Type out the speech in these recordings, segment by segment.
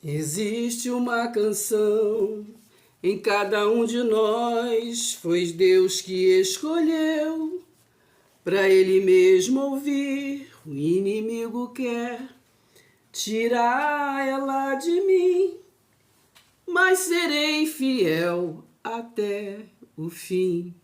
Existe uma canção em cada um de nós, foi Deus que escolheu para Ele mesmo ouvir. O inimigo quer tirar ela de mim, mas serei fiel até o fim.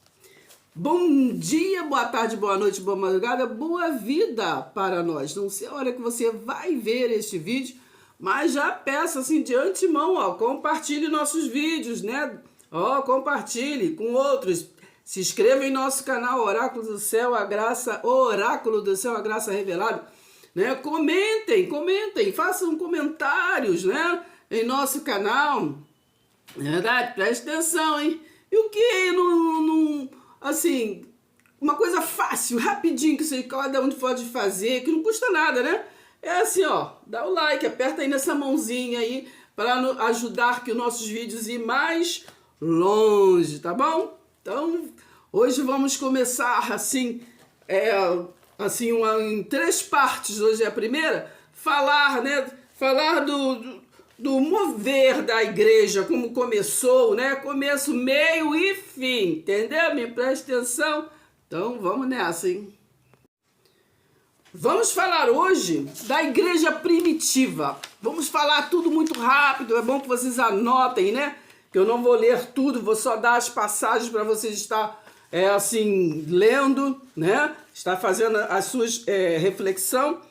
Bom dia, boa tarde, boa noite, boa madrugada, boa vida para nós. Não sei a hora que você vai ver este vídeo, mas já peço assim de antemão, ó, compartilhe nossos vídeos, né? Ó, compartilhe com outros. Se inscreva em nosso canal Oráculo do Céu, a Graça, Oráculo do Céu, a Graça Revelada, né? Comentem, façam comentários, né? Em nosso canal. É verdade? Preste atenção, hein? E o que não assim, uma coisa fácil, rapidinho, que cada um pode fazer, que não custa nada, né? É assim, ó, dá o like, aperta aí nessa mãozinha aí, para ajudar que os nossos vídeos ir mais longe, tá bom? Então, hoje vamos começar assim, em 3 partes, hoje é a primeira, falar, né? Falar do mover da igreja, como começou, né? Começo, meio e fim, entendeu? Me preste atenção. Então, vamos nessa, hein? Vamos falar hoje da igreja primitiva. Vamos falar tudo muito rápido, é bom que vocês anotem, né? Que eu não vou ler tudo, vou só dar as passagens para vocês estar, lendo, né? Estar fazendo as suas reflexão.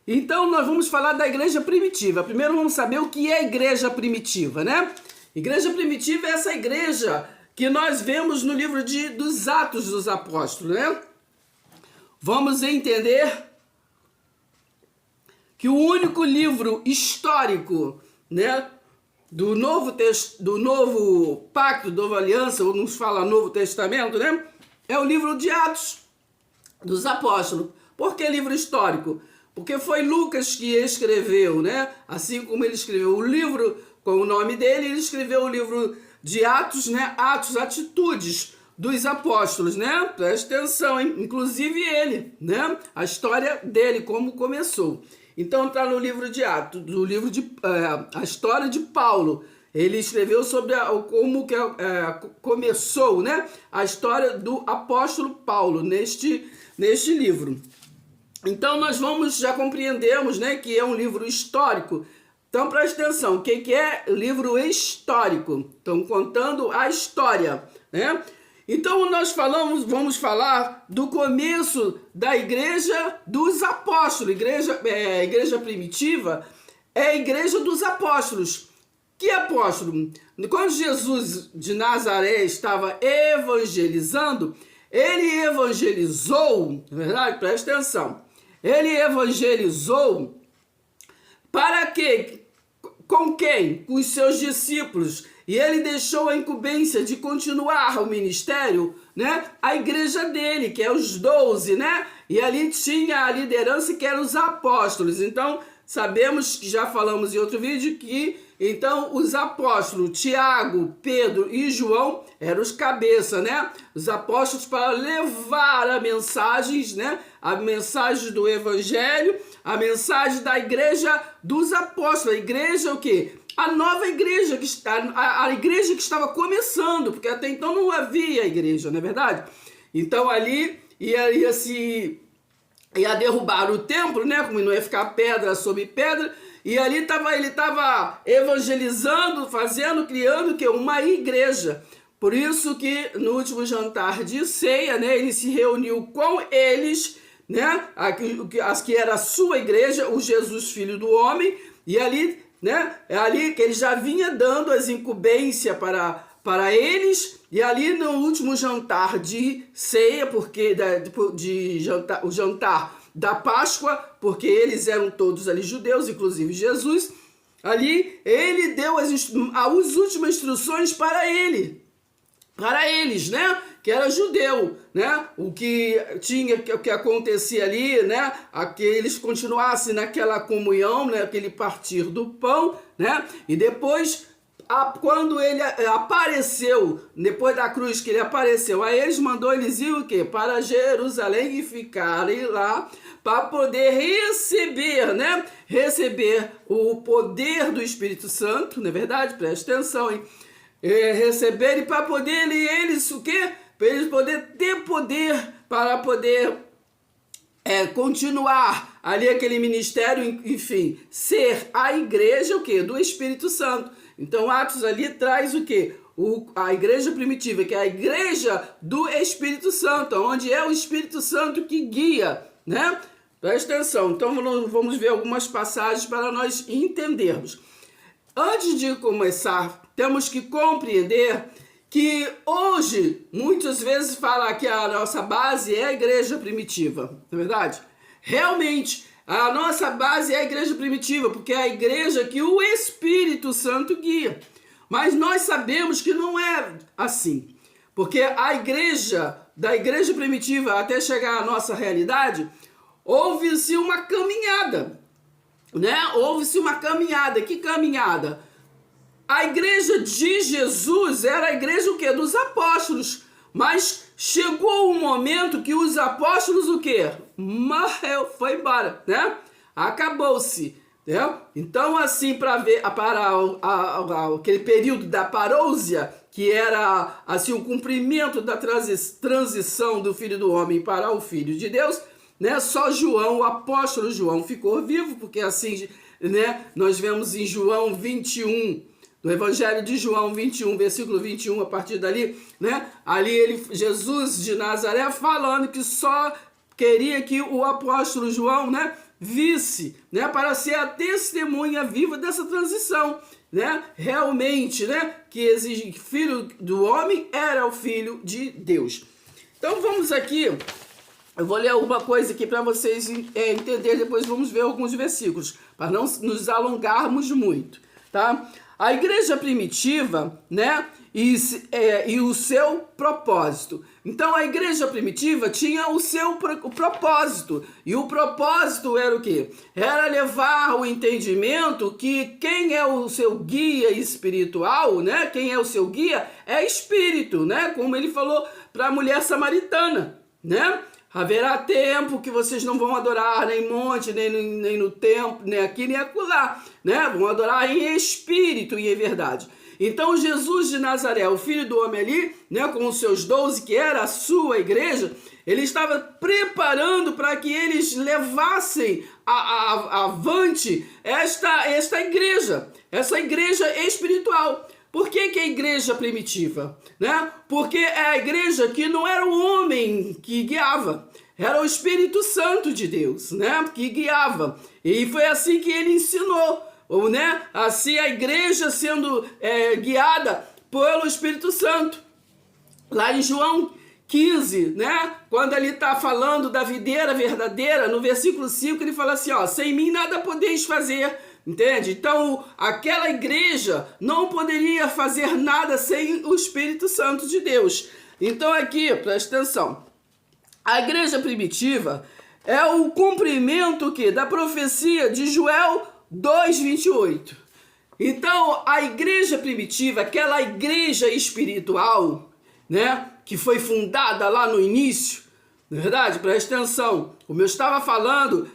Então, nós vamos falar da igreja primitiva. Primeiro, vamos saber o que é igreja primitiva, né? Igreja primitiva é essa igreja que nós vemos no livro dos Atos dos Apóstolos, né? Vamos entender que o único livro histórico, né, do Novo Pacto, Nova Aliança, ou nos fala Novo Testamento, né? É o livro de Atos dos Apóstolos. Por que livro histórico? Porque foi Lucas que escreveu, né? Assim como ele escreveu o livro com o nome dele, ele escreveu o livro de Atos, né? Atos, atitudes dos apóstolos, né? Preste atenção, hein? Inclusive ele, né? A história dele, como começou. Então está no livro de Atos, a história de Paulo. Ele escreveu sobre como começou, né? A história do apóstolo Paulo neste livro. Então, já compreendemos, né, que é um livro histórico. Então, preste atenção, o que é livro histórico? Estão contando a história, né? Então, vamos falar do começo da igreja dos apóstolos. Igreja primitiva é a igreja dos apóstolos. Que apóstolo? Quando Jesus de Nazaré estava evangelizando, ele evangelizou, na verdade, preste atenção, ele evangelizou para quê? Com quem? Com os seus discípulos. E ele deixou a incumbência de continuar o ministério, né? A igreja dele, que é os 12, né? E ali tinha a liderança que eram os apóstolos. Então, sabemos que já falamos em outro vídeo que então os apóstolos Tiago, Pedro e João eram os cabeça, né? Os apóstolos para levar a mensagens, né? A mensagem do evangelho, a mensagem da igreja dos apóstolos. A igreja o quê? A nova igreja, a igreja que estava começando, porque até então não havia igreja, não é verdade? Então ali ia derrubar o templo, né? Como não ia ficar pedra sobre pedra. E ali ele estava evangelizando, criando uma igreja. Por isso que no último jantar de ceia, né, ele se reuniu com eles, né, as que era a sua igreja, o Jesus Filho do Homem, e ali, né, é ali que ele já vinha dando as incumbências para eles, e ali no último jantar de ceia, o jantar da Páscoa, porque eles eram todos ali judeus, inclusive Jesus, ali ele deu as últimas instruções para eles, né, que era judeu, né, o que acontecia ali, né, que eles continuassem naquela comunhão, né, aquele partir do pão, né, e depois quando ele apareceu, depois da cruz que ele apareceu, aí eles mandou eles ir o quê? Para Jerusalém e ficarem lá para poder receber, né? Receber o poder do Espírito Santo, não é verdade? Presta atenção, hein? Receberem para poder eles o quê? Para eles poderem ter poder para poder continuar ali aquele ministério, enfim, ser a igreja o quê? Do Espírito Santo. Então Atos ali traz o quê? A igreja primitiva, que é a igreja do Espírito Santo, onde é o Espírito Santo que guia, né? Presta atenção, então vamos ver algumas passagens para nós entendermos. Antes de começar, temos que compreender que hoje, muitas vezes fala que a nossa base é a igreja primitiva, não é verdade? Realmente, a nossa base é a igreja primitiva, porque é a igreja que o Espírito Santo guia. Mas nós sabemos que não é assim, porque a igreja, da igreja primitiva até chegar à nossa realidade, houve-se uma caminhada, né? Houve-se uma caminhada. Que caminhada? A igreja de Jesus era a igreja o quê? Dos apóstolos. Mas chegou um momento que os apóstolos o quê? Morreu, foi embora, né? Acabou-se, né? Então assim, para aquele período da parousia, que era assim o cumprimento da transição do Filho do Homem para o Filho de Deus, né? Só João, o apóstolo João, ficou vivo, porque assim, né? Nós vemos em João 21, no Evangelho de João 21, versículo 21, a partir dali, né? Ali Jesus de Nazaré falando que só queria que o apóstolo João, né, visse, né, para ser a testemunha viva dessa transição, né? Realmente, né, que exige filho do homem era o filho de Deus. Então vamos aqui, eu vou ler alguma coisa aqui para vocês entenderem, depois vamos ver alguns versículos, para não nos alongarmos muito, tá? A igreja primitiva, né, e o seu propósito. Então a igreja primitiva tinha o seu propósito, e o propósito era o quê? Era levar o entendimento que quem é o seu guia espiritual, né, quem é o seu guia é espírito, né, como ele falou para a mulher samaritana, né? Haverá tempo que vocês não vão adorar nem monte, nem no templo, nem aqui, nem acolá, né? Vão adorar em espírito e em verdade. Então Jesus de Nazaré, o Filho do Homem ali, né, com os seus 12, que era a sua igreja, ele estava preparando para que eles levassem avante esta igreja, essa igreja espiritual. Por que a igreja primitiva? Né? Porque é a igreja que não era o homem que guiava, era o Espírito Santo de Deus, né, que guiava. E foi assim que ele ensinou, né? Assim a igreja sendo guiada pelo Espírito Santo. Lá em João 15, né, quando ele está falando da videira verdadeira, no versículo 5 ele fala assim, ó, sem mim nada podeis fazer. Entende? Então, aquela igreja não poderia fazer nada sem o Espírito Santo de Deus. Então, aqui, presta atenção. A igreja primitiva é o cumprimento da profecia de Joel 2:28. Então, a igreja primitiva, aquela igreja espiritual, né, que foi fundada lá no início, na verdade, presta atenção, como eu estava falando,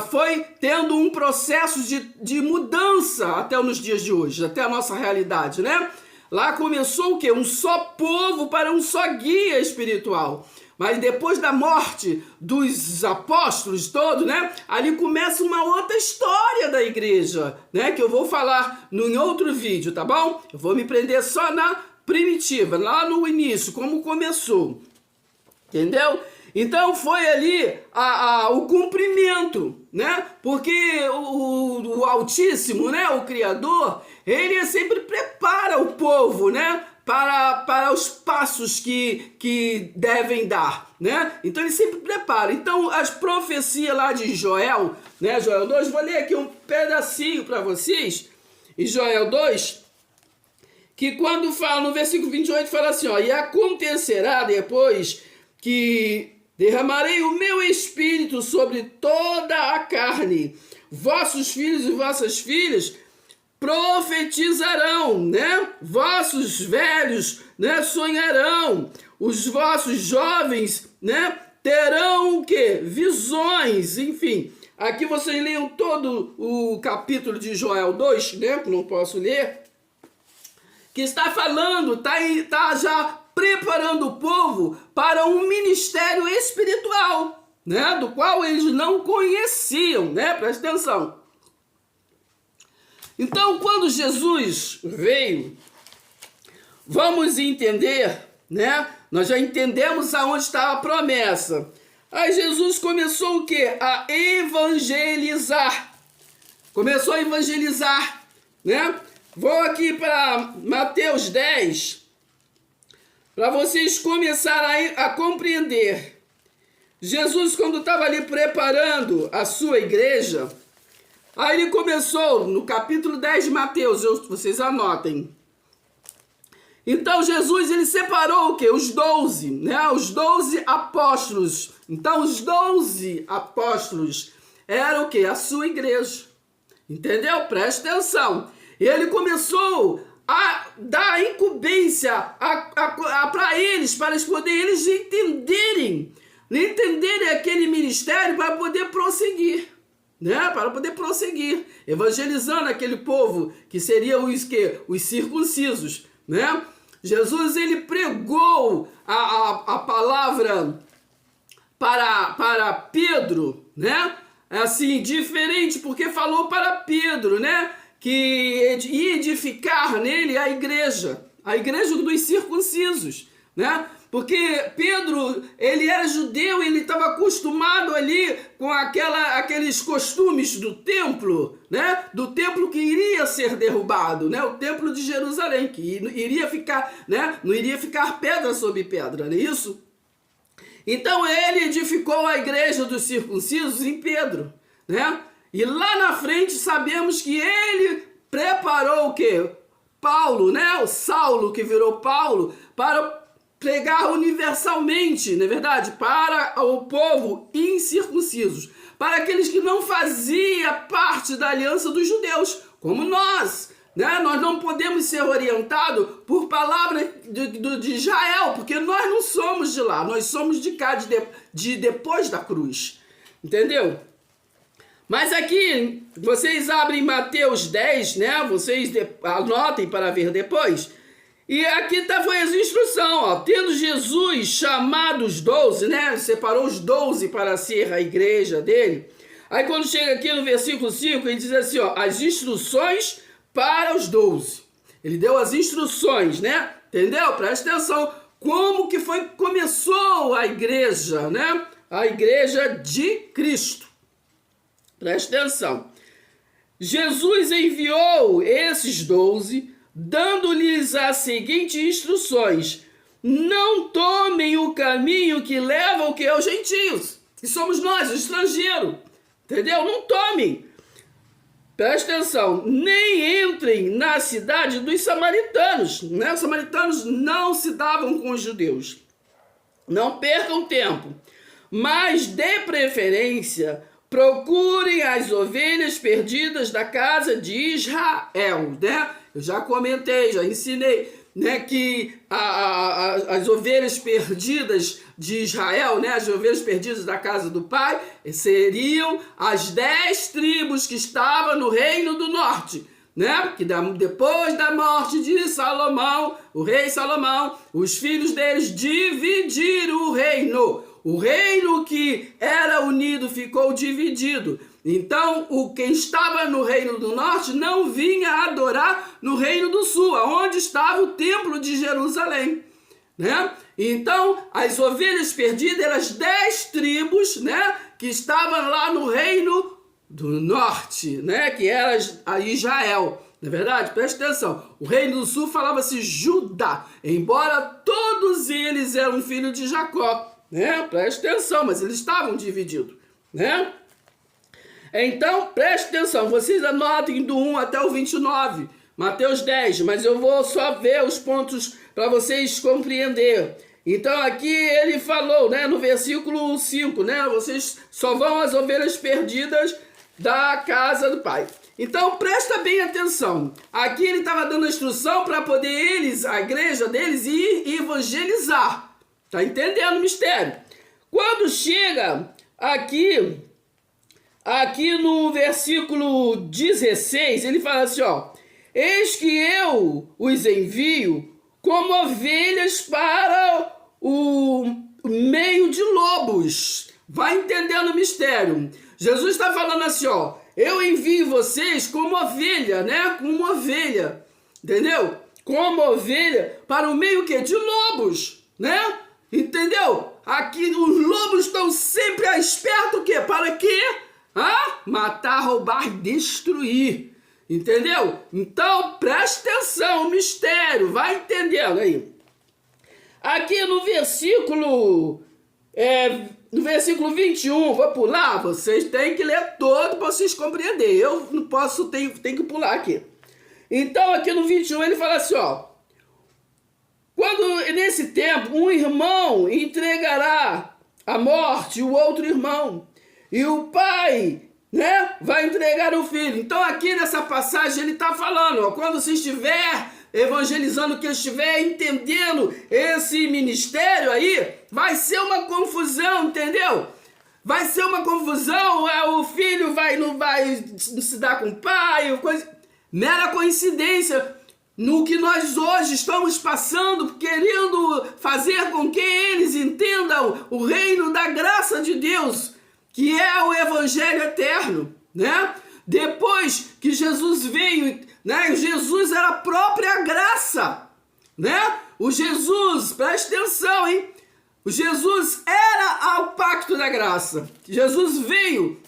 foi tendo um processo de mudança até nos dias de hoje, até a nossa realidade, né? Lá começou o quê? Um só povo para um só guia espiritual. Mas depois da morte dos apóstolos todos, né? Ali começa uma outra história da igreja, né? Que eu vou falar em outro vídeo, tá bom? Eu vou me prender só na primitiva, lá no início, como começou. Entendeu? Então foi ali o cumprimento, né? Porque o Altíssimo, né? O Criador, ele sempre prepara o povo, né? Para os passos que devem dar, né? Então ele sempre prepara. Então as profecias lá de Joel, né? Joel 2, vou ler aqui um pedacinho para vocês. Em Joel 2, que quando fala no versículo 28, fala assim, ó, e acontecerá depois que derramarei o meu espírito sobre toda a carne. Vossos filhos e vossas filhas profetizarão, né? Vossos velhos, né, sonharão, os vossos jovens, né, terão o quê? Visões, enfim. Aqui vocês leiam todo o capítulo de Joel 2, né, que não posso ler, que está falando, tá já preparando o povo para um ministério espiritual, né, do qual eles não conheciam, né? Presta atenção. Então, quando Jesus veio, vamos entender, né? Nós já entendemos aonde está a promessa. Aí Jesus começou o quê? A evangelizar. Começou a evangelizar, né? Vou aqui para Mateus 10, para vocês começarem a compreender. Jesus, quando estava ali preparando a sua igreja, aí ele começou no capítulo 10 de Mateus, vocês anotem. Então Jesus, ele separou o quê? Os 12, né? Os 12 apóstolos. Então os 12 apóstolos eram o quê? A sua igreja. Entendeu? Presta atenção. Ele começou a dar incumbência para eles poderem eles entenderem aquele ministério para poder prosseguir. Né? Para poder prosseguir, evangelizando aquele povo que seriam os circuncisos, né? Jesus, ele pregou a palavra para Pedro, né? Assim, diferente, porque falou para Pedro, né? Que ia edificar nele a igreja dos circuncisos, né? Porque Pedro, ele era judeu, ele estava acostumado ali com aqueles costumes do templo, né? Do templo que iria ser derrubado, né? O templo de Jerusalém, que iria ficar, né? Não iria ficar pedra sobre pedra, não é isso? Então ele edificou a igreja dos circuncisos em Pedro, né? E lá na frente sabemos que ele preparou o quê? Paulo, né? O Saulo, que virou Paulo, para pregar universalmente, não é verdade? Para o povo incircuncisos, para aqueles que não faziam parte da aliança dos judeus, como nós, né? Nós não podemos ser orientados por palavras de Israel, porque nós não somos de lá, nós somos de cá, de depois da cruz, entendeu? Mas aqui, vocês abrem Mateus 10, né? Vocês anotem para ver depois. E aqui foi as instruções, ó. Tendo Jesus chamado os 12, né? Separou os 12 para ser a igreja dele. Aí quando chega aqui no versículo 5, ele diz assim, ó. As instruções para os 12. Ele deu as instruções, né? Entendeu? Presta atenção. Como que começou a igreja, né? A igreja de Cristo. Presta atenção. Jesus enviou esses 12, dando-lhes as seguintes instruções: não tomem o caminho que leva ao que? Aos gentios, que somos nós, estrangeiros, entendeu? Não tomem. Presta atenção, nem entrem na cidade dos samaritanos, né? Os samaritanos não se davam com os judeus. Não percam tempo, mas de preferência procurem as ovelhas perdidas da casa de Israel, né? Eu já comentei, já ensinei, né, que as ovelhas perdidas de Israel, né, as ovelhas perdidas da casa do Pai, seriam as 10 tribos que estavam no reino do norte, né? Que depois da morte de Salomão, o rei Salomão, os filhos deles dividiram o reino. O reino que era unido ficou dividido. Então, quem estava no reino do norte não vinha adorar no reino do sul, onde estava o templo de Jerusalém, né? Então, as ovelhas perdidas eram as 10 tribos, né, que estavam lá no reino do norte, né, que era a Israel. Não é verdade? Presta atenção. O reino do sul falava-se Judá, embora todos eles eram filhos de Jacó, né? Presta atenção, mas eles estavam divididos, né? Então, preste atenção, vocês anotem do 1 até o 29, Mateus 10, mas eu vou só ver os pontos para vocês compreenderem. Então, aqui ele falou, né, no versículo 5, né, vocês só vão às ovelhas perdidas da casa do Pai. Então presta bem atenção. Aqui ele estava dando a instrução para poder eles, a igreja deles, ir evangelizar. Tá entendendo o mistério? Quando chega aqui no versículo 16, ele fala assim, ó: eis que eu os envio como ovelhas para o meio de lobos. Vai entendendo o mistério. Jesus está falando assim, ó: eu envio vocês como ovelha, né? Como ovelha, entendeu? Como ovelha para o meio que de lobos, né? Entendeu? Aqui os lobos estão sempre à esperta o quê? Para quê? Matar, roubar e destruir. Entendeu? Então presta atenção, o mistério, vai entendendo aí. Aqui no versículo 21, vou pular, vocês têm que ler todo para vocês compreenderem. Eu não posso, tenho que pular aqui. Então aqui no 21 ele fala assim, ó: quando nesse tempo um irmão entregará à morte o outro irmão, e o pai, né, vai entregar o filho. Então aqui nessa passagem ele está falando, ó, quando você estiver evangelizando, que estiver entendendo esse ministério aí, vai ser uma confusão, entendeu? Vai ser uma confusão, o filho não vai se dar com o pai, mera coincidência no que nós hoje estamos passando, querendo fazer com que eles entendam o reino da graça de Deus, que é o evangelho eterno, né? Depois que Jesus veio, né? Jesus era a própria graça, né? O Jesus, preste atenção, hein? O Jesus era o pacto da graça. Jesus veio,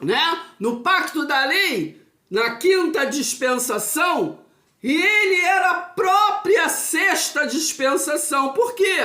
né? No pacto da lei, na quinta dispensação, e ele era a própria sexta dispensação. Por quê?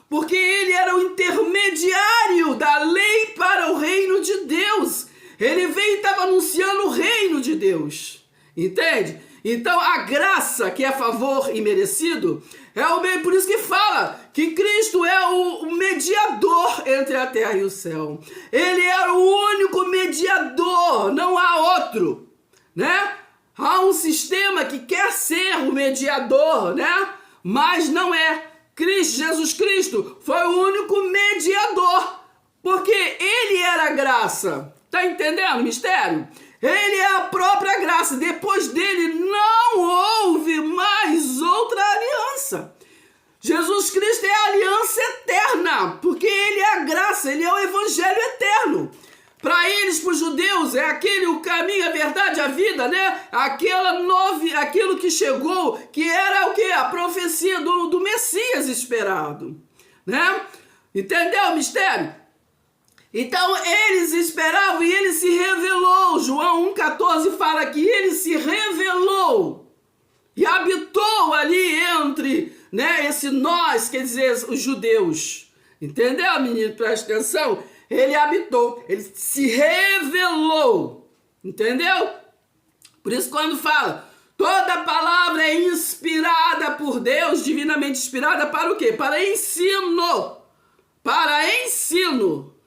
Porque ele era o intermediário da lei para o reino de Deus. Ele veio e estava anunciando o reino de Deus. Entende? Então a graça, que é favor imerecido, é o bem, por isso que fala que Cristo é o mediador entre a terra e o céu. Ele era o único mediador, não há outro, né? Há um sistema que quer ser o mediador, né? Mas não é. Jesus Cristo foi o único mediador, porque ele era a graça. Tá entendendo o mistério? Ele é a própria graça. Depois dele não houve mais outra aliança. Jesus Cristo é a aliança eterna, porque ele é a graça, ele é o evangelho eterno. Para eles, para os judeus, é aquele o caminho, a verdade, a vida, né? Aquilo que chegou, que era o quê? A profecia do Messias esperado, né? Entendeu o mistério? Então eles esperavam e ele se revelou. João 1,14 fala que ele se revelou e habitou ali entre, né, esse nós, quer dizer, os judeus. Entendeu, menino? Presta atenção. Ele habitou, ele se revelou, entendeu? Por isso quando fala, toda palavra é inspirada por Deus, divinamente inspirada para o quê? Para ensino,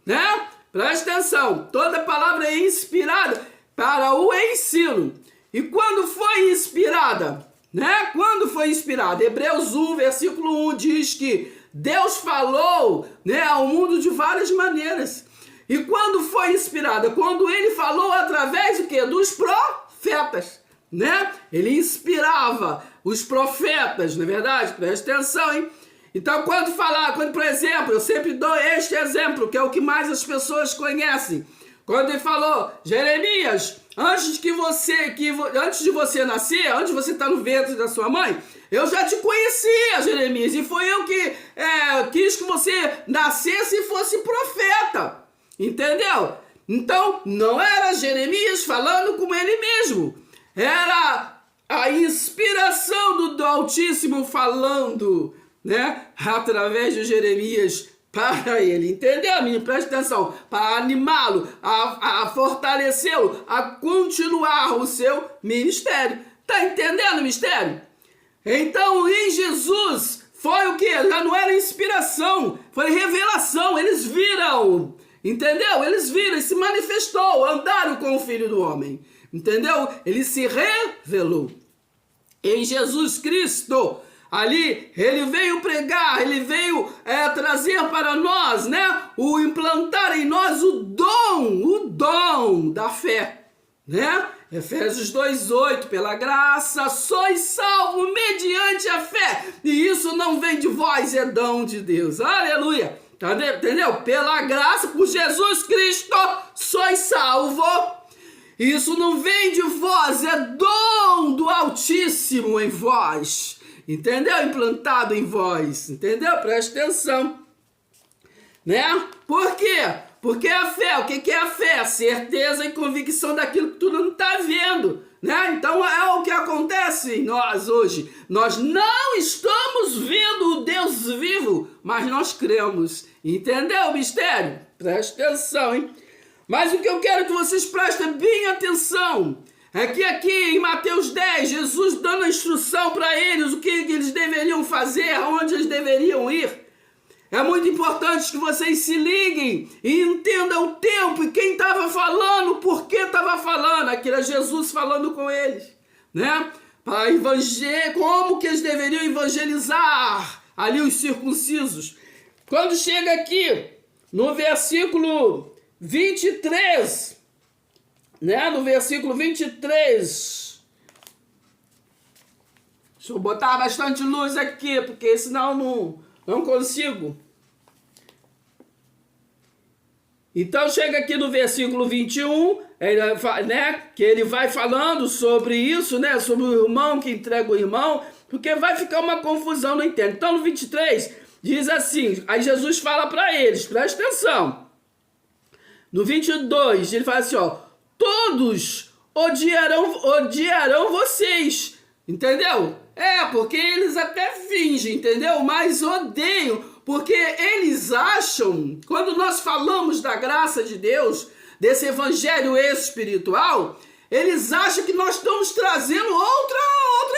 né? Presta atenção, toda palavra é inspirada para o ensino. E quando foi inspirada, né? Quando foi inspirada? Hebreus 1, versículo 1 diz que Deus falou, né, ao mundo de várias maneiras. E quando foi inspirada? Quando ele falou através do quê? Dos profetas, né? Ele inspirava os profetas, não é verdade? Presta atenção, hein? Então, quando, por exemplo, eu sempre dou este exemplo, que é o que mais as pessoas conhecem. Quando ele falou, Jeremias, antes de você nascer, antes de você estar no ventre da sua mãe, eu já te conhecia, Jeremias, e foi eu que quis que você nascesse e fosse profeta, entendeu? Então, não era Jeremias falando com ele mesmo, era a inspiração do Altíssimo falando, né, através de Jeremias para ele, entendeu, menino? Presta atenção, para animá-lo, a fortalecê-lo, a continuar o seu ministério. Tá entendendo o mistério? Então, em Jesus, foi o que? Já não era inspiração, foi revelação, eles viram. entendeu? Eles viram, ele se manifestou, andaram com o Filho do Homem, entendeu? Ele se revelou. Em Jesus Cristo, ali, ele veio pregar, ele veio trazer para nós, né? Implantar em nós o dom da fé, né? Efésios 2:8, pela graça sois salvos mediante a fé, e isso não vem de vós, é dom de Deus, aleluia, entendeu? Pela graça, por Jesus Cristo, sois salvos. Isso não vem de vós, é dom do Altíssimo em vós, entendeu? Implantado em vós, entendeu? Presta atenção, né? Por quê? Porque a fé, o que é a fé? A certeza e convicção daquilo que tu não está vendo, né? Então é o que acontece em nós hoje. Nós não estamos vendo o Deus vivo, mas nós cremos, entendeu o mistério? Presta atenção, hein? Mas o que eu quero que vocês prestem bem atenção é que aqui em Mateus 10, Jesus dando a instrução para eles, o que eles deveriam fazer, aonde eles deveriam ir. É muito importante que vocês se liguem e entendam o tempo e quem estava falando, por que estava falando. Aqui era Jesus falando com eles, né? Para como que eles deveriam evangelizar ali os circuncisos. Quando chega aqui no versículo 23, né? No versículo 23. Deixa eu botar bastante luz aqui, porque senão não consigo. Então chega aqui no versículo 21, né? Que ele vai falando sobre isso, né? Sobre o irmão que entrega o irmão, porque vai ficar uma confusão, não entende. Então no 23 diz assim, aí Jesus fala para eles, presta atenção. No 22, ele fala assim, ó, todos odiarão vocês, entendeu? Porque eles até fingem, entendeu? Mas odeiam, porque eles acham, quando nós falamos da graça de Deus, desse evangelho espiritual, eles acham que nós estamos trazendo outro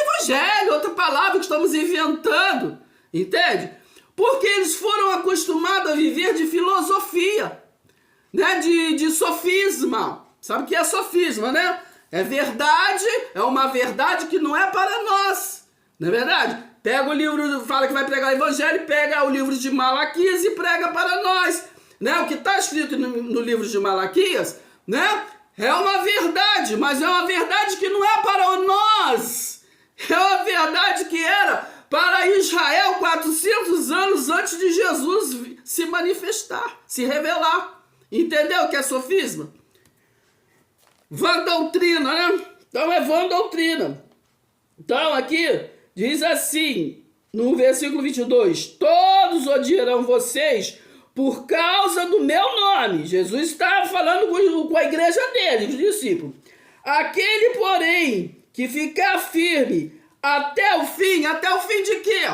evangelho, outra palavra que estamos inventando, entende? Porque eles foram acostumados a viver de filosofia, né? De sofisma. Sabe o que é sofisma, né? É verdade, é uma verdade que não é para nós, não é verdade? Pega o livro, fala que vai pregar o evangelho, pega o livro de Malaquias e prega para nós, né? O que está escrito no livro de Malaquias, né? É uma verdade, mas é uma verdade que não é para nós. É uma verdade que era para Israel 400 anos antes de Jesus se manifestar, se revelar. Entendeu o que é sofisma? Vã doutrina, né? Então é vã doutrina. Então aqui diz assim, no versículo 22, todos odiarão vocês por causa do meu nome. Jesus estava falando com a igreja dele, os discípulos. Aquele, porém, que ficar firme até o fim de quê?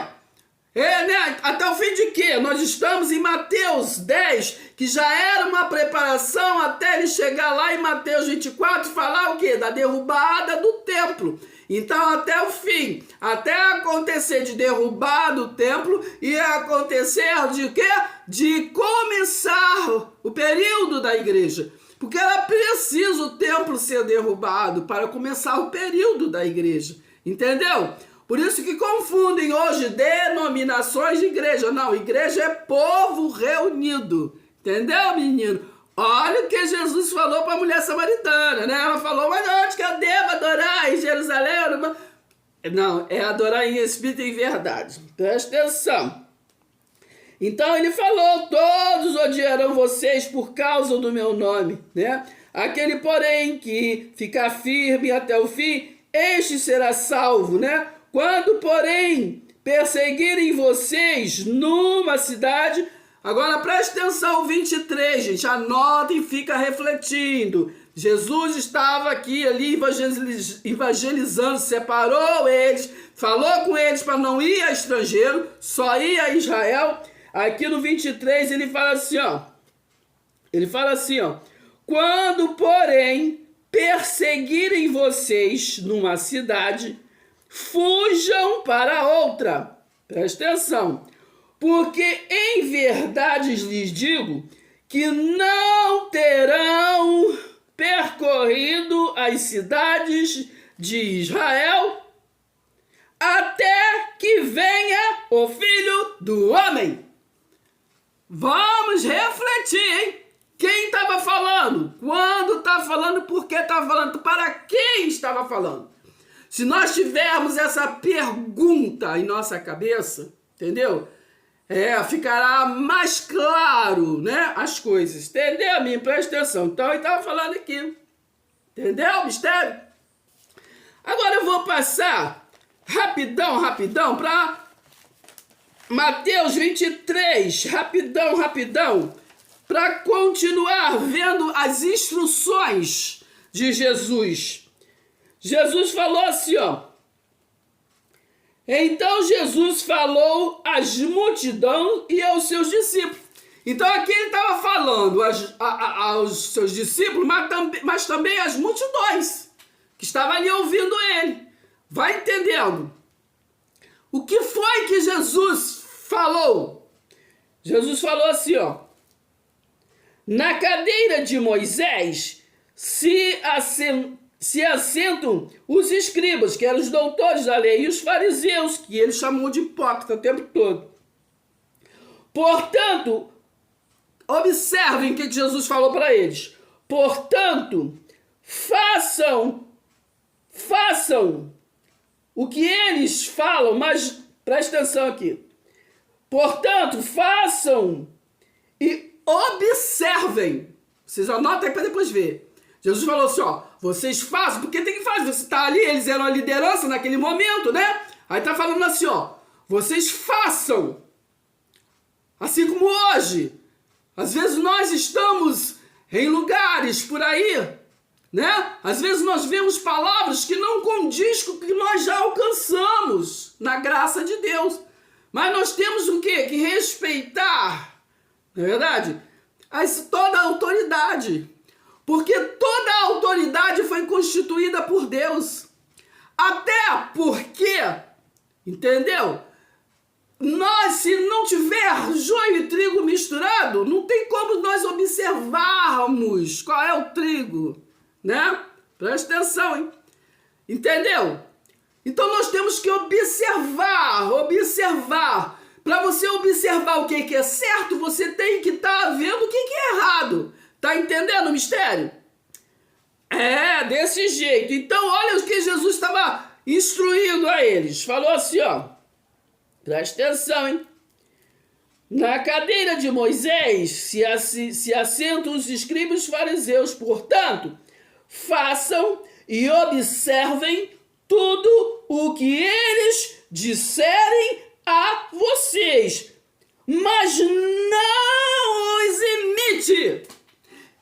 Né? Até o fim de quê? Nós estamos em Mateus 10, que já era uma preparação até ele chegar lá em Mateus 24 e falar o quê? Da derrubada do templo. Então até o fim, até acontecer de derrubar do templo e acontecer de quê? De começar o período da igreja. Porque era preciso o templo ser derrubado para começar o período da igreja. Entendeu? Por isso que confundem hoje denominações de igreja. Não, igreja é povo reunido. Entendeu, menino? Olha o que Jesus falou para a mulher samaritana, né? Ela falou, mas onde que eu devo adorar? Em Jerusalém? Não, é adorar em espírito e em verdade. Presta atenção. Então ele falou, todos odiarão vocês por causa do meu nome, né? Aquele, porém, que ficar firme até o fim, este será salvo, né? Quando, porém, perseguirem vocês numa cidade... Agora preste atenção, 23, gente, anota e fica refletindo. Jesus estava aqui, ali, evangelizando, separou eles, falou com eles para não ir a estrangeiro, só ir a Israel. Aqui no 23 ele fala assim, ó. Quando, porém, perseguirem vocês numa cidade, fujam para outra. Presta atenção. Porque em verdade lhes digo que não terão percorrido as cidades de Israel até que venha o Filho do Homem. Vamos refletir, hein? Quem estava falando? Quando está falando? Por que estava falando? Para quem estava falando? Se nós tivermos essa pergunta em nossa cabeça, entendeu? Ficará mais claro, né, as coisas. Entendeu, minha? Presta atenção. Então, ele estava falando aqui. Entendeu o mistério? Agora eu vou passar rapidão, para Mateus 23. Rapidão. Para continuar vendo as instruções de Jesus. Jesus falou assim, ó. Então Jesus falou às multidões e aos seus discípulos. Então aqui ele estava falando aos seus discípulos, mas também às multidões que estavam ali ouvindo ele. Vai entendendo. O que foi que Jesus falou? Jesus falou assim, ó. Na cadeira de Moisés se assentam os escribas, que eram os doutores da lei, e os fariseus, que ele chamou de hipócrita o tempo todo. Portanto, observem o que Jesus falou para eles. Portanto, façam o que eles falam, mas presta atenção aqui. Portanto, façam e observem. Vocês anotem aí para depois ver. Jesus falou assim, ó, vocês façam, porque tem que fazer. Você está ali, eles eram a liderança naquele momento, né? Aí tá falando assim, ó, vocês façam. Assim como hoje. Às vezes nós estamos em lugares por aí, né? Às vezes nós vemos palavras que não condiz com o que nós já alcançamos na graça de Deus. Mas nós temos o quê? Que respeitar, não é verdade? Toda a autoridade. Porque toda a autoridade foi constituída por Deus. Até porque, entendeu? Nós, se não tiver joio e trigo misturado, não tem como nós observarmos qual é o trigo, né? Presta atenção, hein? Entendeu? Então nós temos que observar. Para você observar o que é certo, você tem que estar vendo o que é errado. Tá entendendo o mistério? É, desse jeito. Então, olha o que Jesus estava instruindo a eles. Falou assim, ó. Presta atenção, hein? Na cadeira de Moisés se assentam os escribas e os fariseus. Portanto, façam e observem tudo o que eles disserem a vocês. Mas não os imite.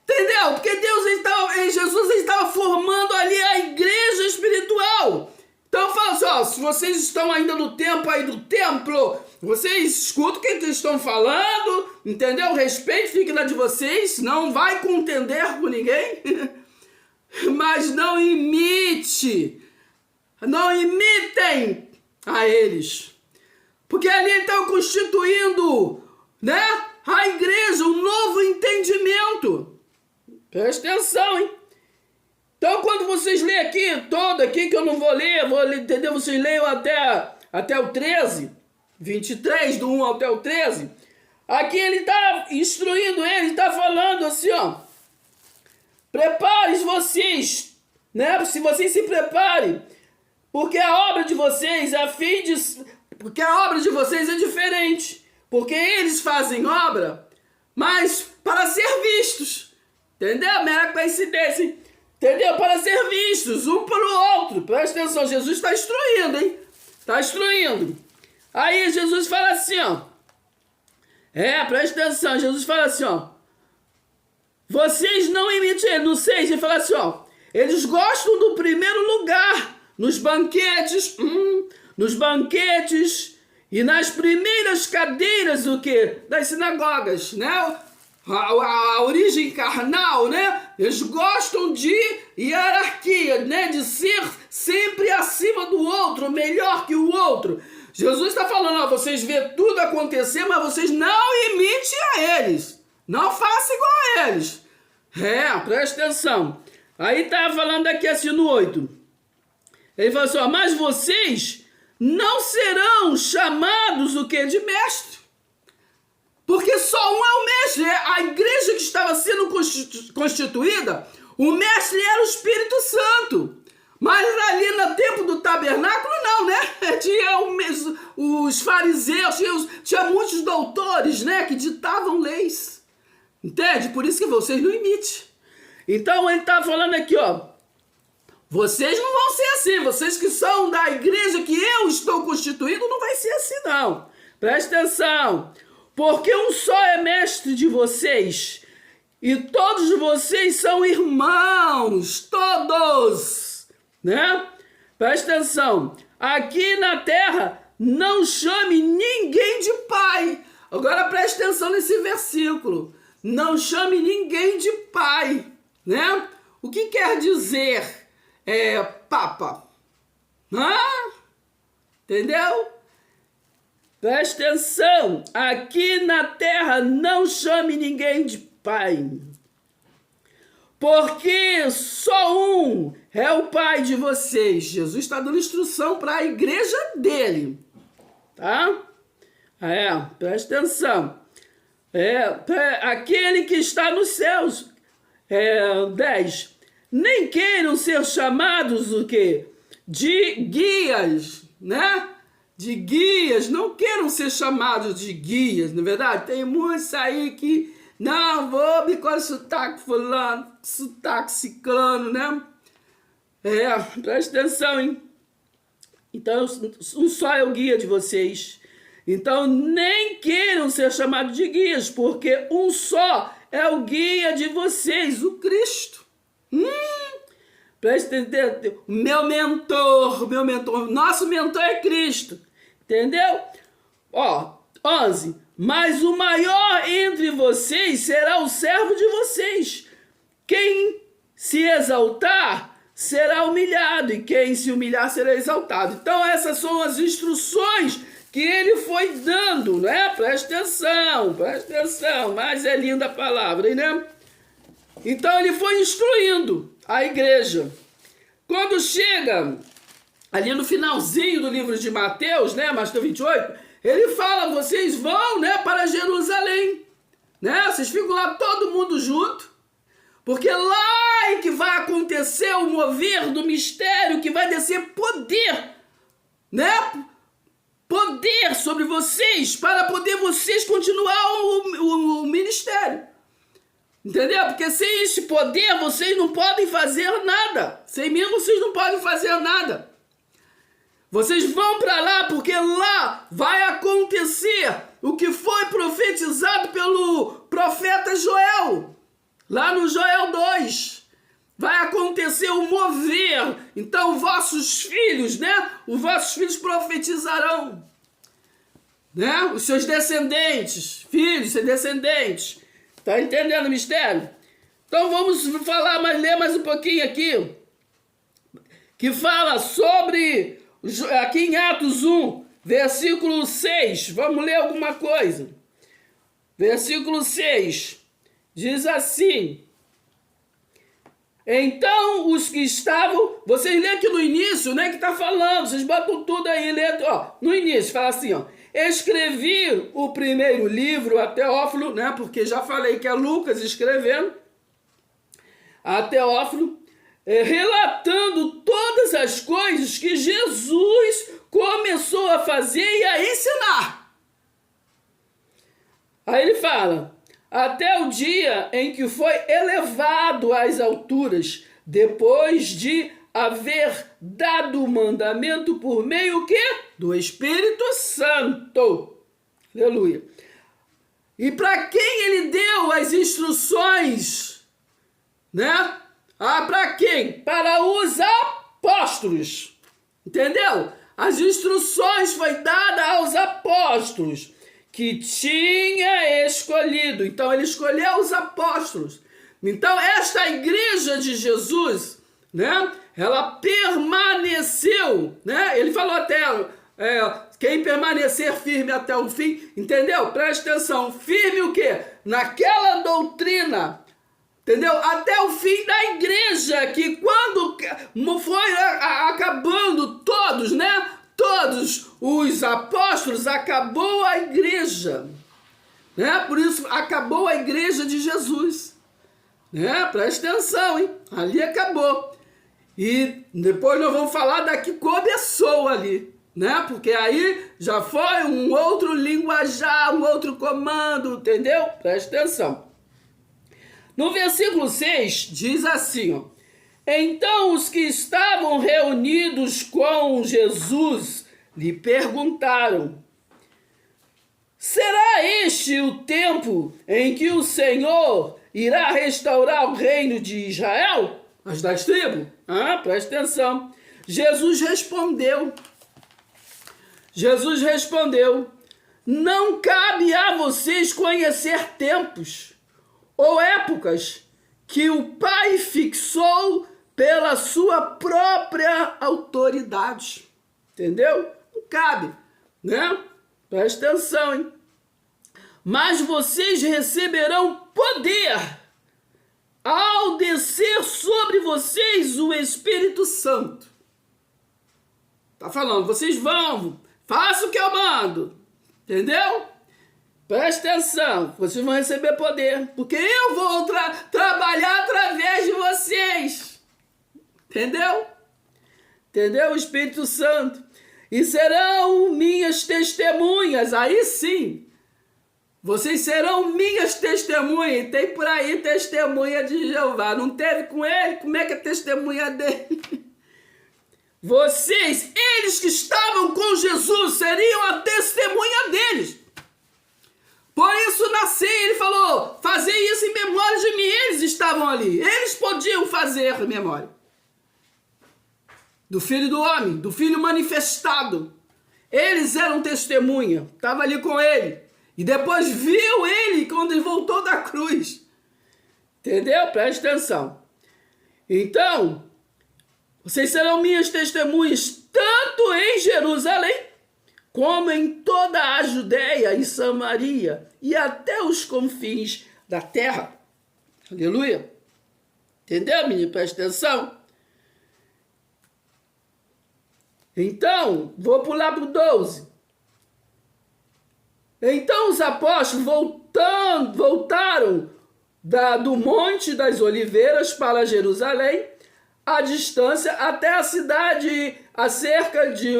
Entendeu? Porque Jesus estava formando ali a igreja espiritual. Então fala assim, ó, se vocês estão ainda no tempo aí do templo, vocês escutam o que eles estão falando, entendeu? Respeito, fique na de vocês, não vai contender com ninguém, mas não imitem a eles. Porque ali ele está constituindo, né, a igreja, um novo entendimento. Presta atenção, hein? Então, quando vocês leem aqui, todo aqui, que eu não vou ler, entendeu? Vocês leiam até o 13, 23, do 1 até o 13. Aqui ele está instruindo ele, está falando assim, ó. Preparem vocês, né? Se vocês se preparem, porque a obra de vocês, porque a obra de vocês é diferente. Porque eles fazem obra, mas para ser vistos. Entendeu? Mera coincidência, hein? Entendeu? Para ser vistos um para o outro. Presta atenção, Jesus está instruindo, hein? Está instruindo. Aí Jesus fala assim, ó. Presta atenção, Jesus fala assim, ó. Vocês não imitem, no 6, ele fala assim, ó. Eles gostam do primeiro lugar nos banquetes, e nas primeiras cadeiras do quê? Das sinagogas, né? A origem carnal, né? Eles gostam de hierarquia, né? De ser sempre acima do outro, melhor que o outro. Jesus está falando, ó, vocês vê tudo acontecer, mas vocês não imitem a eles. Não faça igual a eles. Presta atenção. Aí tá falando aqui assim no 8. Ele falou assim, ó, mas vocês não serão chamados o quê? De mestre. Porque só um é o mestre. A igreja que estava sendo constituída, o mestre era o Espírito Santo. Mas ali no tempo do tabernáculo, não, né? Tinha os fariseus, tinha muitos doutores, né? Que ditavam leis. Entende? Por isso que vocês não imitem. Então ele está falando aqui, ó. Vocês não vão ser assim. Vocês que são da igreja que eu estou constituído, não vai ser assim, não. Presta atenção. Porque um só é mestre de vocês. E todos vocês são irmãos. Todos. Né? Presta atenção. Aqui na terra, não chame ninguém de pai. Agora presta atenção nesse versículo. Não chame ninguém de pai. Né? O que quer dizer papa? Entendeu? Presta atenção. Aqui na terra, não chame ninguém de pai. Porque só um é o pai de vocês. Jesus está dando instrução para a igreja dele. Tá? Presta atenção. Aquele que está nos céus. 10. Nem queiram ser chamados o quê? De guias, né? De guias. Não queiram ser chamados de guias, não é verdade? Tem muitos aí que não vou me com sotaque fulano, sotaque ciclano, né? Presta atenção, hein? Então, um só é o guia de vocês. Então, nem queiram ser chamados de guias, porque um só é o guia de vocês, o Cristo. Presta atenção. Meu mentor, nosso mentor é Cristo. Entendeu? 11. Mas o maior entre vocês será o servo de vocês. Quem se exaltar será humilhado, e quem se humilhar será exaltado. Então essas são as instruções que ele foi dando, né? Presta atenção, mas é linda a palavra, né? Então ele foi instruindo a igreja. Quando chega ali no finalzinho do livro de Mateus, né? Mateus 28, ele fala, vocês vão, né, para Jerusalém, né? Vocês ficam lá todo mundo junto, porque lá é que vai acontecer o mover do mistério, que vai descer poder, né? Poder sobre vocês, para poder vocês continuar o ministério. Entendeu? Porque sem esse poder, vocês não podem fazer nada. Sem mim, vocês não podem fazer nada. Vocês vão para lá, porque lá vai acontecer o que foi profetizado pelo profeta Joel. Lá no Joel 2. Vai acontecer o mover. Então, vossos filhos, né? Os vossos filhos profetizarão. Né? Os seus descendentes. Filhos, seus descendentes. Tá entendendo o mistério? Então, vamos ler mais um pouquinho aqui. Que fala sobre, aqui em Atos 1, versículo 6. Vamos ler alguma coisa. Versículo 6. Diz assim... Então, os que estavam... Vocês lêem aqui no início, né? Que tá falando. Vocês botam tudo aí. No início, fala assim, ó. Escrevi o primeiro livro a Teófilo, né? Porque já falei que é Lucas escrevendo. A Teófilo. Relatando todas as coisas que Jesus começou a fazer e a ensinar. Aí ele fala... Até o dia em que foi elevado às alturas, depois de haver dado o mandamento por meio do Espírito Santo. Aleluia. E para quem ele deu as instruções, né? Para quem? Para os apóstolos. Entendeu? As instruções foi dada aos apóstolos que tinha escolhido. Então, ele escolheu os apóstolos. Então, esta igreja de Jesus, né? Ela permaneceu, né? Ele falou até, quem permanecer firme até o fim, entendeu? Presta atenção, firme o quê? Naquela doutrina, entendeu? Até o fim da igreja, que quando foi acabando todos, né? Todos os apóstolos, acabou a igreja, né? Por isso, acabou a igreja de Jesus, né? Presta atenção, hein? Ali acabou. E depois nós vamos falar da que começou ali, né? Porque aí já foi um outro linguajar, um outro comando, entendeu? Presta atenção. No versículo 6 diz assim, ó: então os que estavam reunidos com Jesus lhe perguntaram: será este o tempo em que o Senhor irá restaurar o reino de Israel? As das tribos? Presta atenção. Jesus respondeu, não cabe a vocês conhecer tempos ou épocas que o Pai fixou pela sua própria autoridade. Entendeu? Não cabe, né? Presta atenção, hein? Mas vocês receberão poder ao descer sobre vocês o Espírito Santo. Tá falando, vocês vão, faça o que eu mando. Entendeu? Presta atenção, vocês vão receber poder, porque eu vou trabalhar através de vocês. Entendeu? Entendeu? O Espírito Santo. E serão minhas testemunhas, aí sim. Vocês serão minhas testemunhas. E tem por aí testemunha de Jeová. Não teve com ele? Como é que é testemunha dele? Vocês, eles que estavam com Jesus, seriam a testemunha deles. Por isso nasci, ele falou, fazer isso em memória de mim. Eles estavam ali. Eles podiam fazer memória do Filho do Homem, do Filho manifestado. Eles eram testemunha. Estava ali com ele. E depois viu ele quando ele voltou da cruz. Entendeu? Preste atenção. Então, vocês serão minhas testemunhas tanto em Jerusalém como em toda a Judéia e Samaria e até os confins da terra. Aleluia. Entendeu, menino? Preste atenção. Então, vou pular para o 12. Então os apóstolos voltaram do Monte das Oliveiras para Jerusalém, à distância até a cidade, a cerca de...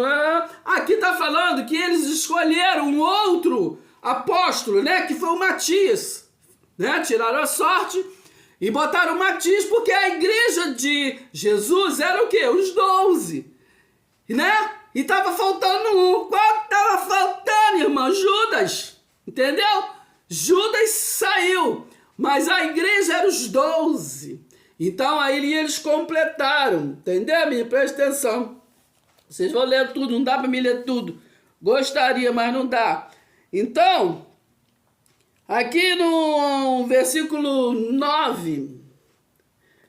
Aqui está falando que eles escolheram um outro apóstolo, né? Que foi o Matias, né? Tiraram a sorte e botaram o Matias, porque a igreja de Jesus era o quê? Os 12, né? E estava faltando um. Qual estava faltando, irmão? Judas. Entendeu? Judas saiu. Mas a igreja era os 12. Então aí eles completaram. Entendeu, menino? Presta atenção. Vocês vão ler tudo. Não dá para me ler tudo. Gostaria, mas não dá. Então, aqui no versículo 9,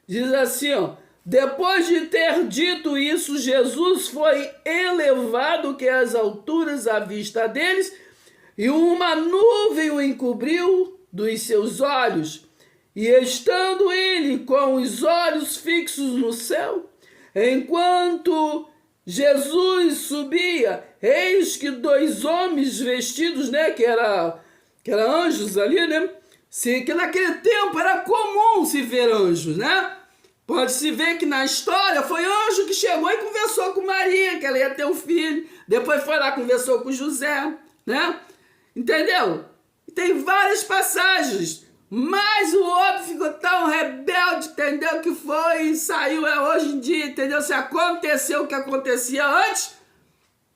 diz assim, ó: depois de ter dito isso, Jesus foi elevado que às alturas à vista deles, e uma nuvem o encobriu dos seus olhos. E estando ele com os olhos fixos no céu, enquanto Jesus subia, eis que 2 homens vestidos, né, que era anjos ali, né, que naquele tempo era comum se ver anjos, né? Pode-se ver que na história foi anjo que chegou e conversou com Maria, que ela ia ter um filho. Depois foi lá, conversou com José, né? Entendeu? Tem várias passagens. Mas o homem ficou tão rebelde, entendeu? Que foi e saiu hoje em dia, entendeu? Se aconteceu o que acontecia antes,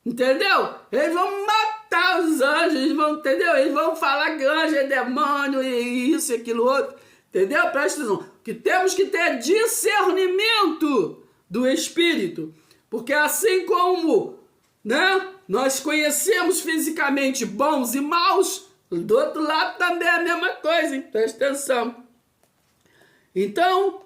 entendeu? Eles vão matar os anjos, eles vão, entendeu? Eles vão falar que anjo é demônio e isso e aquilo outro. Entendeu? Presta atenção. Que temos que ter discernimento do Espírito. Porque assim como, né, nós conhecemos fisicamente bons e maus, do outro lado também é a mesma coisa, hein? Presta atenção. Então,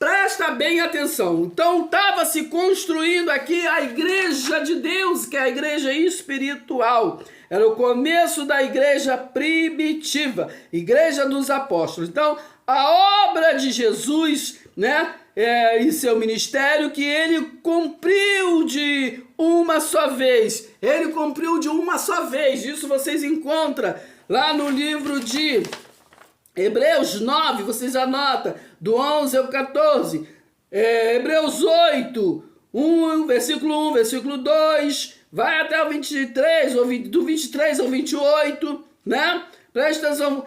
presta bem atenção. Então estava se construindo aqui a igreja de Deus, que é a igreja espiritual. Era o começo da igreja primitiva, igreja dos apóstolos. Então a obra de Jesus, né, e seu ministério, que ele cumpriu de uma só vez. Ele cumpriu de uma só vez. Isso vocês encontram lá no livro de Hebreus 9, vocês anotam, do 11 ao 14, Hebreus 8, versículo 1, versículo 2, vai até o 23, do 23 ao 28, né? Presta atenção.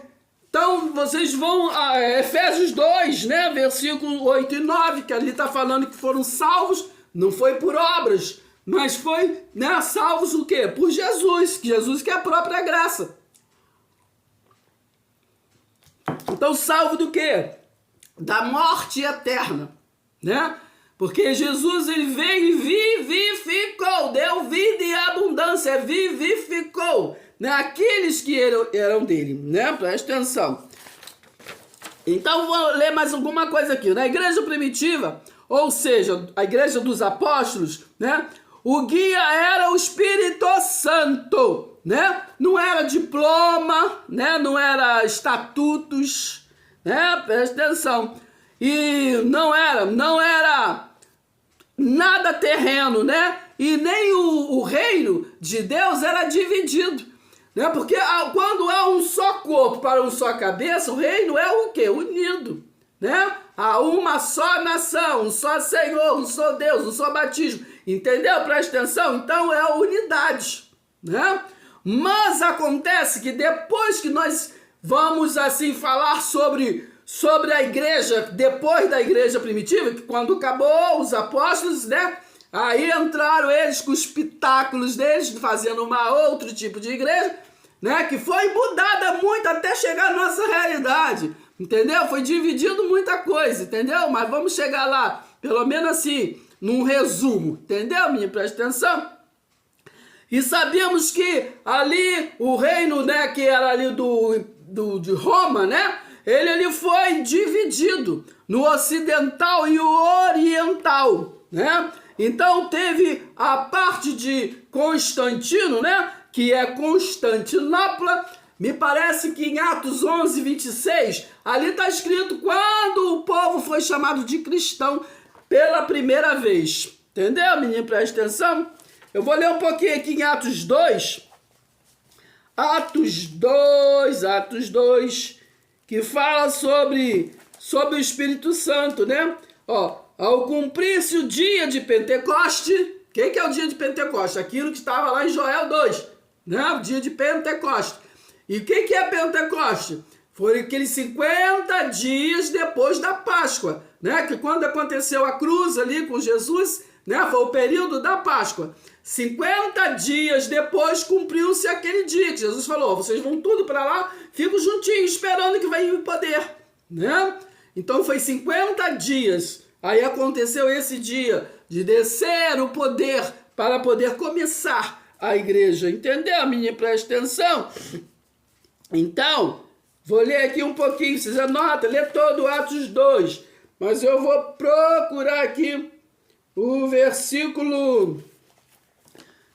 Então, vocês vão a Efésios 2, né? Versículo 8 e 9, que ali está falando que foram salvos, não foi por obras, mas foi, né, salvos o quê? Por Jesus, que é a própria graça. Então, salvo do quê? Da morte eterna, né? Porque Jesus, ele veio e vivificou, deu vida e abundância, vivificou, né, aqueles que eram dele, né? Presta atenção. Então, vou ler mais alguma coisa aqui. Na igreja primitiva, ou seja, a igreja dos apóstolos, né? O guia era o Espírito Santo, né? Não era diploma, né? Não era estatutos, né? Presta atenção. E não era nada terreno, né? E nem o reino de Deus era dividido, né? Porque quando há um só corpo para uma só cabeça, o reino é o quê? Unido, né? Há uma só nação, um só Senhor, um só Deus, um só batismo. Entendeu? Presta atenção. Então é a unidade, né? Mas acontece que depois que nós vamos assim falar sobre a igreja, depois da igreja primitiva, que quando acabou os apóstolos, né? Aí entraram eles com os pitáculos deles, fazendo outro tipo de igreja, né? Que foi mudada muito até chegar à nossa realidade, entendeu? Foi dividido muita coisa, entendeu? Mas vamos chegar lá, pelo menos assim, num resumo, entendeu, menino? Presta atenção. E sabíamos que ali o reino, né, que era ali de Roma, né? Ele foi dividido no ocidental e o oriental, né? Então teve a parte de Constantino, né? Que é Constantinopla. Me parece que em Atos 11, 26, ali está escrito quando o povo foi chamado de cristão pela primeira vez. Entendeu, menino? Presta atenção. Eu vou ler um pouquinho aqui em Atos 2. Atos 2, que fala sobre o Espírito Santo, né? Ó, ao cumprir-se o dia de Pentecoste, o que é o dia de Pentecoste? Aquilo que estava lá em Joel 2, né? O dia de Pentecoste. E o que é Pentecoste? Foi aqueles 50 dias depois da Páscoa, né? Que quando aconteceu a cruz ali com Jesus, né? Foi o período da Páscoa. 50 dias depois cumpriu-se aquele dia que Jesus falou, vocês vão tudo para lá, ficam juntinhos esperando que vai vir o poder, né? Então foi 50 dias, aí aconteceu esse dia de descer o poder para poder começar a igreja, entendeu, menino? Presta atenção. Então, vou ler aqui um pouquinho, vocês anotam, lê todo Atos 2, mas eu vou procurar aqui o versículo...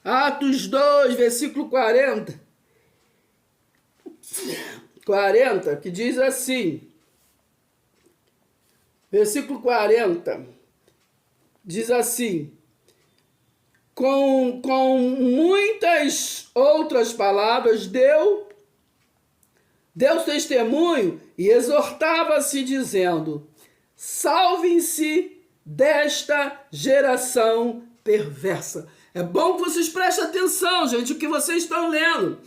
Atos 2, versículo 40, que diz assim, versículo 40, diz assim, com muitas outras palavras, deu testemunho e exortava-se dizendo, salvem-se desta geração perversa. É bom que vocês prestem atenção, gente, o que vocês estão lendo.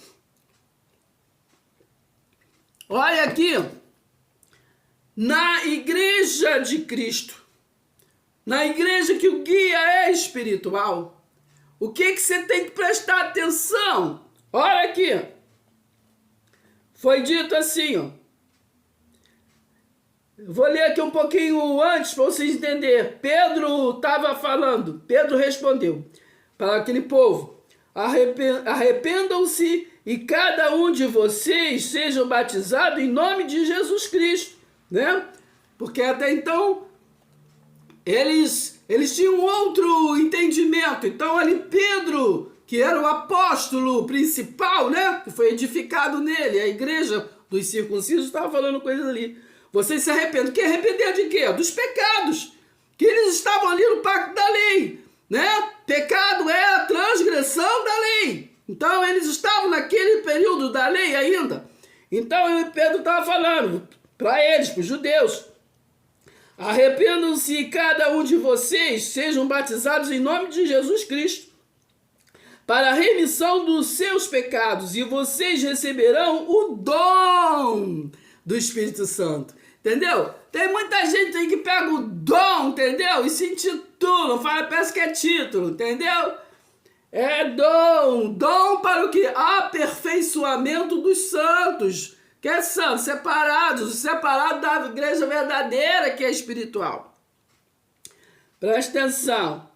Olha aqui, na igreja de Cristo, na igreja que o guia é espiritual, o que você tem que prestar atenção? Olha aqui, foi dito assim, ó. Eu vou ler aqui um pouquinho antes para vocês entenderem. Pedro estava falando, Pedro respondeu para aquele povo, arrependam-se e cada um de vocês sejam batizados em nome de Jesus Cristo, né? Porque até então eles tinham outro entendimento. Então ali Pedro, que era o apóstolo principal, né, que foi edificado nele, a igreja dos circuncisos, estava falando coisas ali. Vocês se arrependem. Que arrepender de quê? Dos pecados. Que eles estavam ali no pacto da lei, né? Pecado é a transgressão da lei. Então eles estavam naquele período da lei ainda. Então Pedro estava falando para eles, para os judeus: arrependam-se cada um de vocês, sejam batizados em nome de Jesus Cristo para a remissão dos seus pecados, e vocês receberão o dom do Espírito Santo. Entendeu? Tem muita gente aí que pega o dom, entendeu? E se intitula, fala, parece que é título, entendeu? É dom. Dom para o quê? Aperfeiçoamento dos santos. Que é santos, separados da igreja verdadeira, que é espiritual. Presta atenção.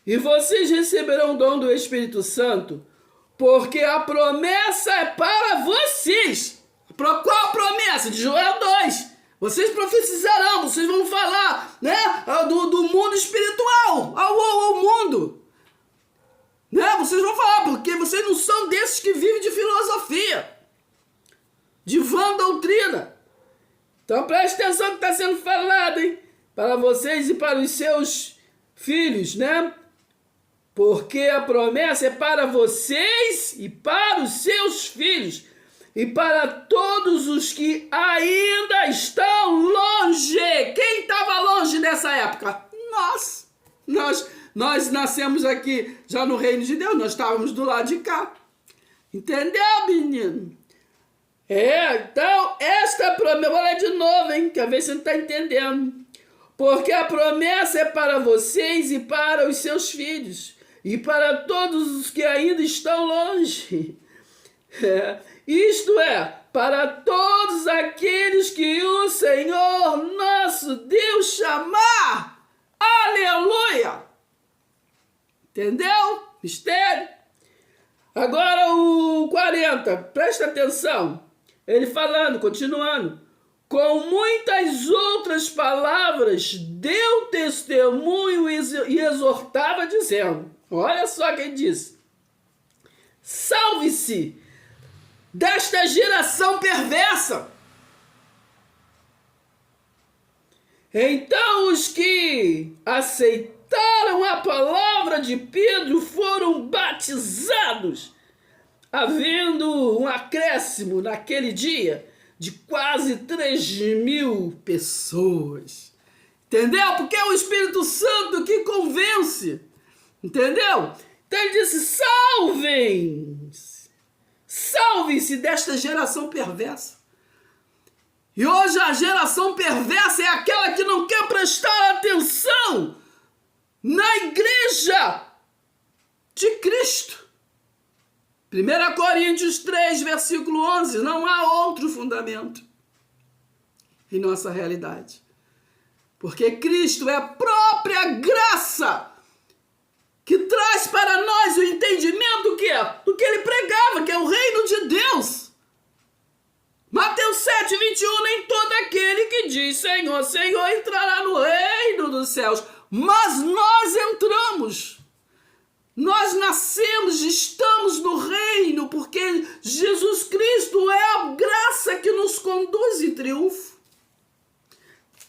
E vocês receberão o dom do Espírito Santo, porque a promessa é para vocês. Qual a promessa? De Joel 2. Vocês profetizarão, vocês vão falar, né, do mundo espiritual ao mundo. Né? Vocês vão falar, porque vocês não são desses que vivem de filosofia, de vã doutrina. Então preste atenção no que está sendo falado, hein? Para vocês e para os seus filhos, né? Porque a promessa é para vocês e para os seus filhos, e para todos os que ainda estão longe. Quem estava longe nessa época? Nós nascemos aqui já no reino de Deus, nós estávamos do lado de cá. Entendeu, menino? Então, esta promessa, vou ler de novo, hein, que às vezes você não está entendendo. Porque a promessa é para vocês e para os seus filhos, e para todos os que ainda estão longe. Isto é, para todos aqueles que o Senhor nosso Deus chamar. Aleluia! Entendeu? Mistério. Agora o 40, presta atenção. Ele falando, continuando. Com muitas outras palavras, deu testemunho e exortava, dizendo: olha só quem disse: salve-se desta geração perversa. Então os que aceitaram a palavra de Pedro foram batizados, havendo um acréscimo naquele dia de quase 3.000 pessoas. Entendeu? Porque é o Espírito Santo que convence. Entendeu? Então ele disse: salvem-se desta geração perversa. E hoje a geração perversa é aquela que não quer prestar atenção na igreja de Cristo. 1 Coríntios 3, versículo 11, não há outro fundamento em nossa realidade. Porque Cristo é a própria graça que traz para nós o entendimento do que ele pregava, que é o reino de Deus. Mateus 7, 21, nem todo aquele que diz Senhor, Senhor entrará no reino dos céus, mas nós entramos. Nós nascemos, estamos no reino, porque Jesus Cristo é a graça que nos conduz em triunfo.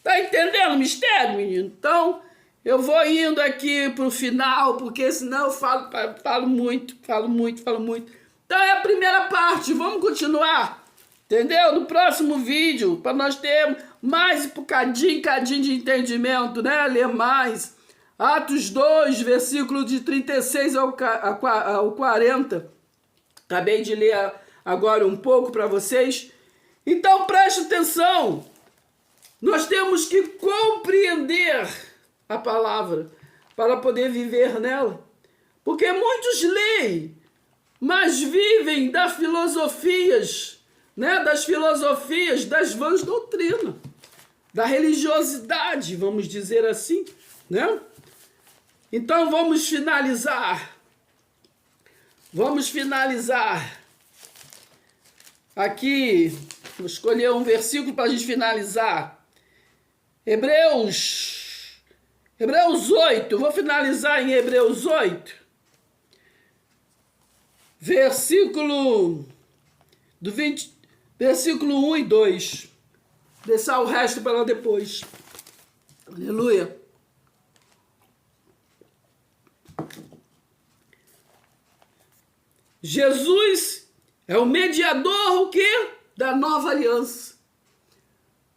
Tá entendendo o mistério, menino? Então, eu vou indo aqui para o final, porque senão eu falo muito. Então é a primeira parte, vamos continuar, entendeu? No próximo vídeo, para nós termos mais um cadinho de entendimento, né? Ler mais. Atos 2, versículo de 36 ao 40. Acabei de ler agora um pouco para vocês. Então preste atenção. Nós temos que compreender a palavra para poder viver nela. Porque muitos leem, mas vivem das filosofias, né? Das vãs doutrinas, da religiosidade, vamos dizer assim, né? Então vamos finalizar. Aqui, vou escolher um versículo para a gente finalizar. Hebreus Hebreus 8, vou finalizar em Hebreus 8, versículo 1 e 2. Deixar o resto para depois. Aleluia. Jesus é o mediador, o quê? Da nova aliança.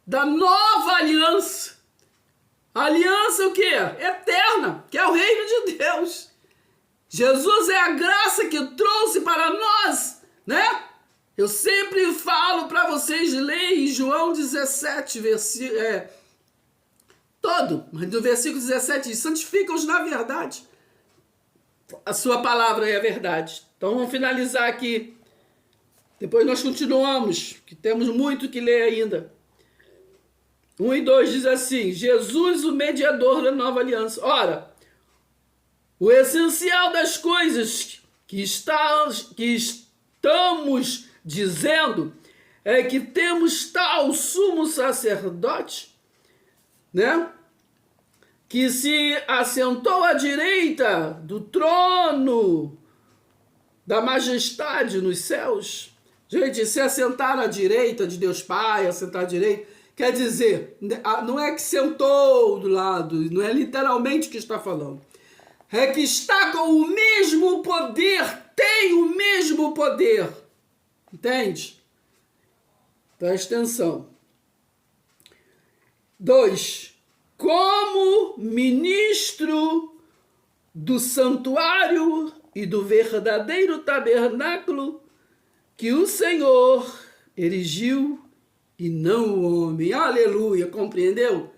Da nova aliança. Aliança o quê? Eterna, que é o reino de Deus. Jesus é a graça que trouxe para nós, né? Eu sempre falo para vocês, leem João 17, todo, mas no versículo 17 diz, santifica-os na verdade. A sua palavra é a verdade. Então vamos finalizar aqui. Depois nós continuamos, que temos muito que ler ainda. 1 e 2 diz assim, Jesus, o mediador da nova aliança. Ora, o essencial das coisas que estamos dizendo é que temos tal sumo sacerdote, né? Que se assentou à direita do trono da majestade nos céus. Gente, se assentar à direita de Deus Pai, assentar à direita, quer dizer, não é que sentou do lado, não é literalmente o que está falando. É que está com o mesmo poder, tem o mesmo poder. Entende? Presta atenção. 2. Como ministro do santuário e do verdadeiro tabernáculo que o Senhor erigiu e não o homem. Aleluia, compreendeu?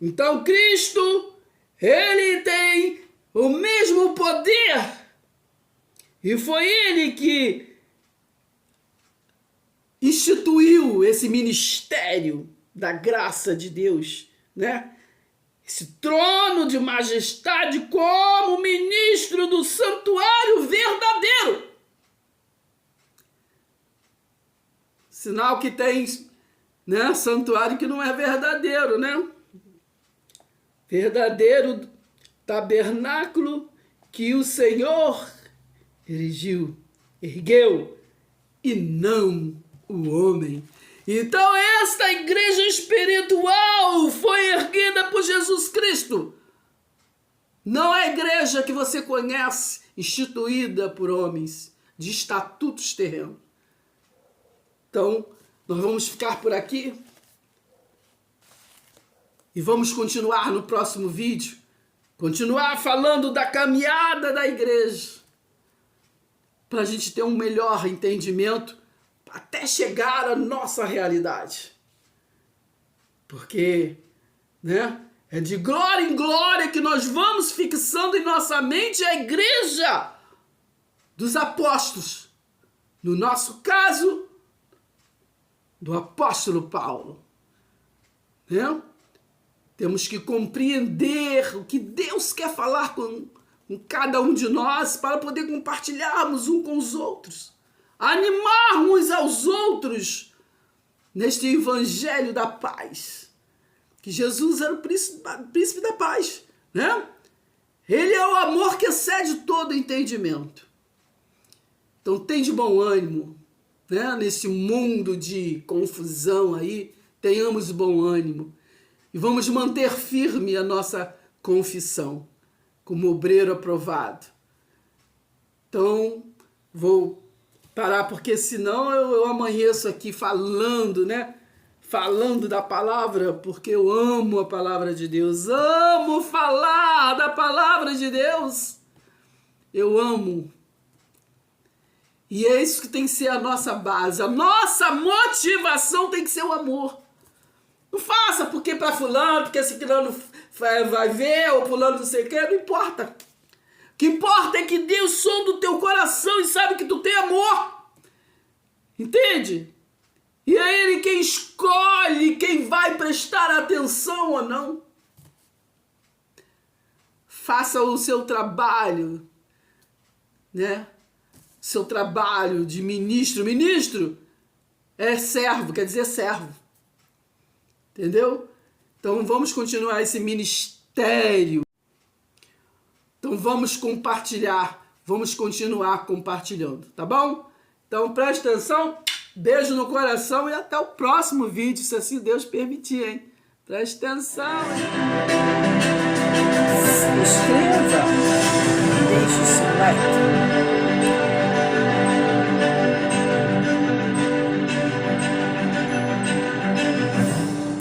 Então Cristo, ele tem o mesmo poder. E foi ele que instituiu esse ministério da graça de Deus, né? Esse trono de majestade como ministro do santuário verdadeiro. Sinal que tem, né, santuário que não é verdadeiro, né? Verdadeiro tabernáculo que o Senhor ergueu, e não o homem. Então esta igreja espiritual foi erguida por Jesus Cristo. Não é a igreja que você conhece, instituída por homens, de estatutos terrenos. Então, nós vamos ficar por aqui e vamos continuar no próximo vídeo, continuar falando da caminhada da igreja, para a gente ter um melhor entendimento até chegar à nossa realidade. Porque, né, é de glória em glória que nós vamos fixando em nossa mente a igreja dos apóstolos. No nosso caso, do apóstolo Paulo. Né? Temos que compreender o que Deus quer falar com cada um de nós para poder compartilharmos uns com os outros. Animar uns aos outros neste evangelho da paz. Que Jesus era o príncipe da paz, né? Ele é o amor que excede todo entendimento. Então tem de bom ânimo, né? Nesse mundo de confusão aí, tenhamos bom ânimo. E vamos manter firme a nossa confissão, como obreiro aprovado. Então, vou parar, porque senão eu amanheço aqui falando, né? Falando da palavra, porque eu amo a palavra de Deus. Amo falar da palavra de Deus. Eu amo. E é isso que tem que ser a nossa base. A nossa motivação tem que ser o amor. Não faça porque para fulano, porque esse fulano vai ver, ou fulano não sei o que, não importa. O que importa é que Deus sonda o teu coração e sabe que tu tem amor. Entende? E é Ele quem escolhe quem vai prestar atenção ou não. Faça o seu trabalho, né? Seu trabalho de ministro. Ministro é servo, quer dizer servo. Entendeu? Então vamos continuar esse ministério mistério. Então vamos compartilhar, vamos continuar compartilhando, tá bom? Então preste atenção, beijo no coração e até o próximo vídeo, se assim Deus permitir, hein? Preste atenção, hein? Se inscreva, deixe seu like.